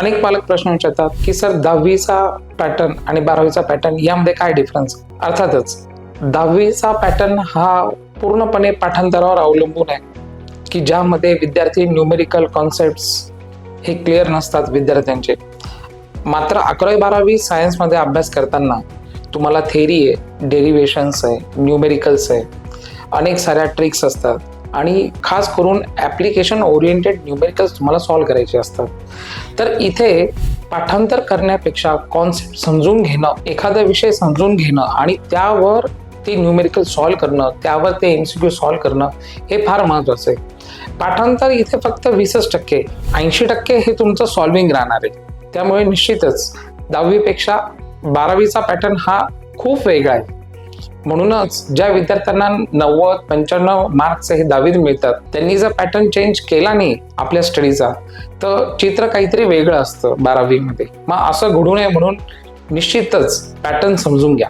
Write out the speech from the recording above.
अनेक पालक प्रश्न विचारतात की सर 10वीचा पॅटर्न आणि 12वीचा पॅटर्न यामध्ये काय डिफरन्स? अर्थातच 10वीचा पॅटर्न हा पूर्णपणे पाठांतरावर अवलंबून आहे की ज्यामध्ये विद्यार्थी न्यूमेरिकल कॉन्सेप्ट्स हे क्लिअर नसतात विद्यार्थ्यांचे. मात्र 11वी-12वी सायन्समध्ये अभ्यास करताना तुम्हाला थेरी आहे, डेरिव्हेशन्स आहे, न्यूमेरिकल्स आहे, अनेक साऱ्या ट्रिक्स असतात आणि खास करून ॲप्लिकेशन ओरिएंटेड न्यूमेरिकल्स तुम्हाला सॉल्व्ह करायचे असतात. तर इथे पाठांतर करण्यापेक्षा कॉन्सेप्ट समजून घेणं, एखादा विषय समजून घेणं आणि त्यावर ते न्यूमेरिकल सॉल्व्ह करणं, त्यावर ते MCQ सॉल्व्ह करणं हे फार महत्त्वाचं आहे. पाठांतर इथे फक्त 20% 80% हे तुमचं सॉल्विंग राहणार आहे. त्यामुळे निश्चितच 10वीपेक्षा 12वीचा पॅटर्न हा खूप वेगळा आहे. म्हणूनच ज्या विद्यार्थ्यांना 90-95 मार्क्स हे 10वीत मिळतात त्यांनी जर पॅटर्न चेंज केला नाही आपल्या स्टडीचा तर चित्र काहीतरी वेगळं असतं 12वीमध्ये. मग असं घडू नये म्हणून निश्चितच पॅटर्न समजून घ्या.